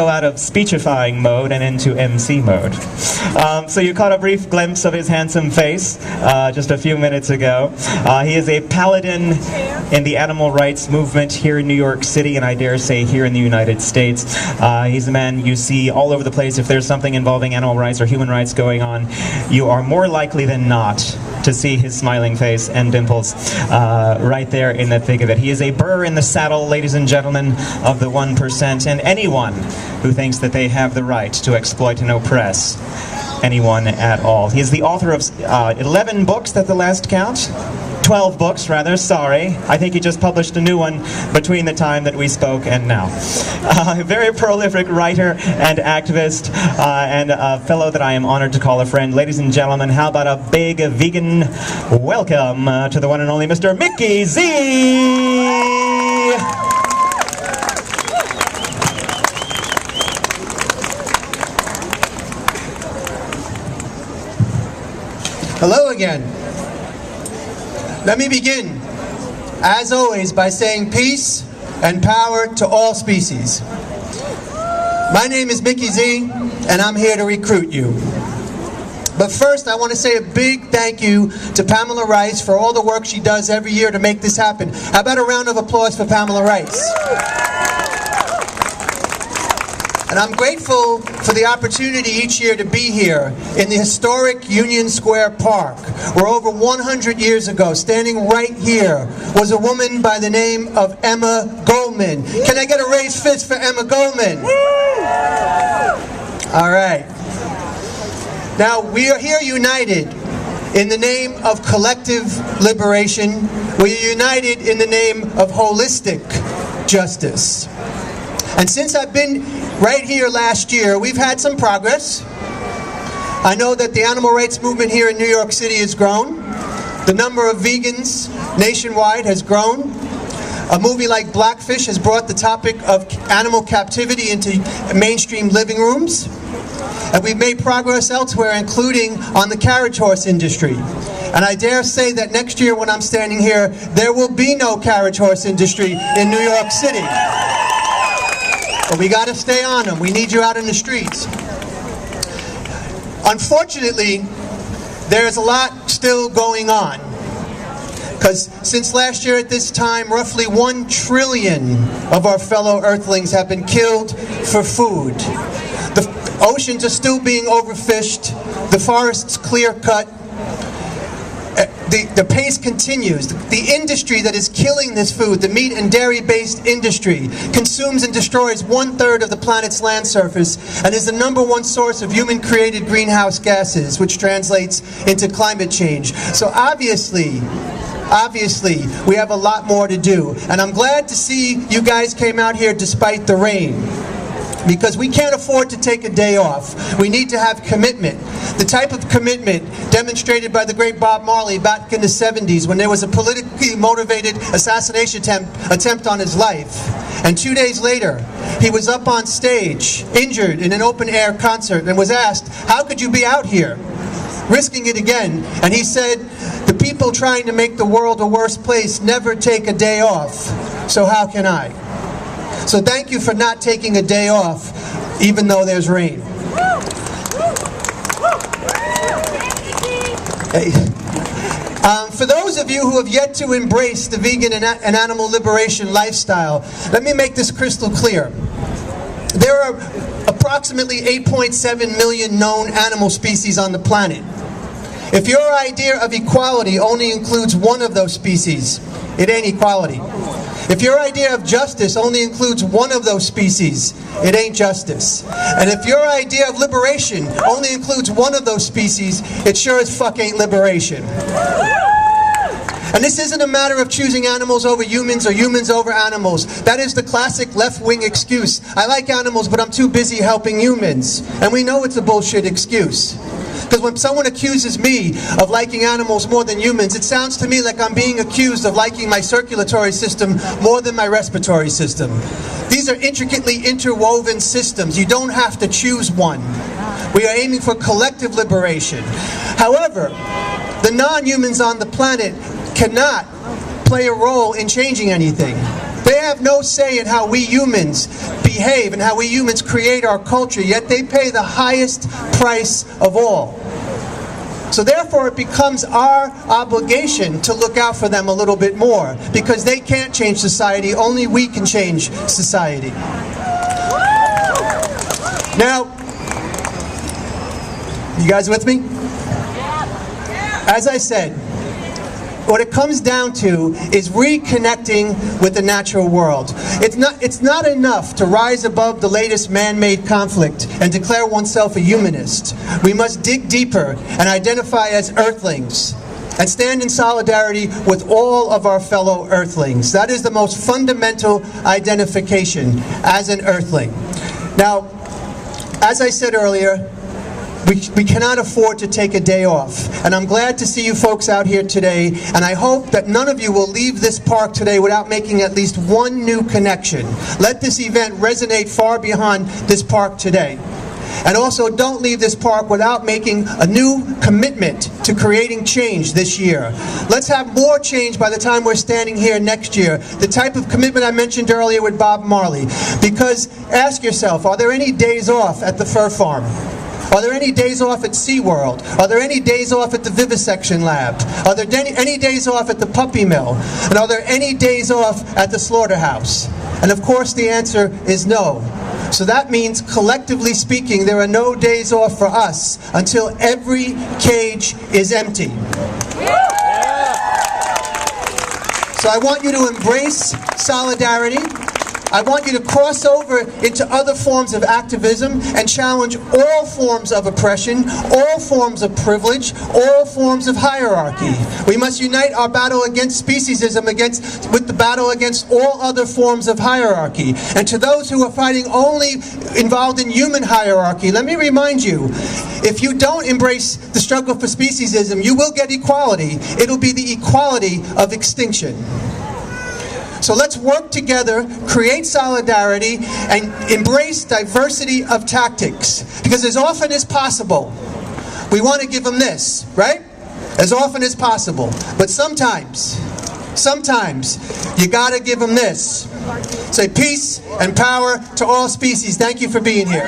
out of speechifying mode and into MC mode. So you caught a brief glimpse of his handsome face just a few minutes ago. He is a paladin in the animal rights movement here in New York City, and I dare say here in the United States. He's a man you see all over the place. If there's something involving animal rights or human rights going on, you are more likely than not to see his smiling face and dimples right there in the thick of it. He is a burr in the saddle, ladies and gentlemen, of the 1%, and anyone who thinks that they have the right to exploit and oppress anyone at all. He is the author of 11 books at the last count. 12 books, rather, sorry. I think he just published a new one between the time that we spoke and now. A very prolific writer and activist, and a fellow that I am honored to call a friend. Ladies and gentlemen, how about a big vegan welcome to the one and only Mr. Mickey Z! Hello again. Let me begin, as always, by saying peace and power to all species. My name is Mickey Z, and I'm here to recruit you. But first, I want to say a big thank you to Pamela Rice for all the work she does every year to make this happen. How about a round of applause for Pamela Rice? And I'm grateful for the opportunity each year to be here in the historic Union Square Park, where over 100 years ago, standing right here, was a woman by the name of Emma Goldman. Can I get a raised fist for Emma Goldman? All right. Now, we are here united in the name of collective liberation. We are united in the name of holistic justice. And since I've been right here last year, we've had some progress. I know that the animal rights movement here in New York City has grown. The number of vegans nationwide has grown. A movie like Blackfish has brought the topic of animal captivity into mainstream living rooms. And we've made progress elsewhere, including on the carriage horse industry. And I dare say that next year when I'm standing here, there will be no carriage horse industry in New York City. But we got to stay on them. We need you out in the streets. Unfortunately, there's a lot still going on. Because since last year at this time, roughly 1 trillion of our fellow Earthlings have been killed for food. The oceans are still being overfished. The forests clear-cut. The pace continues. The industry that is killing this food, the meat and dairy-based industry, consumes and destroys 1/3 of the planet's land surface and is the #1 source of human-created greenhouse gases, which translates into climate change. So obviously, we have a lot more to do. And I'm glad to see you guys came out here despite the rain. Because we can't afford to take a day off. We need to have commitment. The type of commitment demonstrated by the great Bob Marley back in the 70s when there was a politically motivated assassination attempt on his life. And 2 days later, he was up on stage, injured in an open-air concert, and was asked, "How could you be out here, risking it again?" And he said, "The people trying to make the world a worse place never take a day off, so how can I?" So thank you for not taking a day off, even though there's rain. Hey. For those of you who have yet to embrace the vegan and animal liberation lifestyle, let me make this crystal clear. There are approximately 8.7 million known animal species on the planet. If your idea of equality only includes one of those species, it ain't equality. If your idea of justice only includes one of those species, it ain't justice. And if your idea of liberation only includes one of those species, it sure as fuck ain't liberation. And this isn't a matter of choosing animals over humans or humans over animals. That is the classic left-wing excuse. I like animals, but I'm too busy helping humans. And we know it's a bullshit excuse. Because when someone accuses me of liking animals more than humans, it sounds to me like I'm being accused of liking my circulatory system more than my respiratory system. These are intricately interwoven systems. You don't have to choose one. We are aiming for collective liberation. However, the non-humans on the planet cannot play a role in changing anything. They have no say in how we humans behave and how we humans create our culture, yet they pay the highest price of all. So therefore it becomes our obligation to look out for them a little bit more, because they can't change society, only we can change society. Now, you guys with me? As I said, what it comes down to is reconnecting with the natural world. It's not enough to rise above the latest man-made conflict and declare oneself a humanist. We must dig deeper and identify as earthlings and stand in solidarity with all of our fellow earthlings. That is the most fundamental identification as an earthling. Now, as I said earlier, we cannot afford to take a day off. And I'm glad to see you folks out here today, and I hope that none of you will leave this park today without making at least one new connection. Let this event resonate far beyond this park today. And also, don't leave this park without making a new commitment to creating change this year. Let's have more change by the time we're standing here next year. The type of commitment I mentioned earlier with Bob Marley. Because ask yourself, are there any days off at the fur farm? Are there any days off at SeaWorld? Are there any days off at the Vivisection Lab? Are there any days off at the puppy mill? And are there any days off at the slaughterhouse? And of course the answer is no. So that means, collectively speaking, there are no days off for us until every cage is empty. So I want you to embrace solidarity. I want you to cross over into other forms of activism and challenge all forms of oppression, all forms of privilege, all forms of hierarchy. We must unite our battle against speciesism with the battle against all other forms of hierarchy. And to those who are fighting only involved in human hierarchy, let me remind you, if you don't embrace the struggle for speciesism, you will get equality. It'll be the equality of extinction. So let's work together, create solidarity, and embrace diversity of tactics. Because as often as possible, we want to give them this, right? As often as possible. But sometimes, you got to give them this. Say peace and power to all species. Thank you for being here.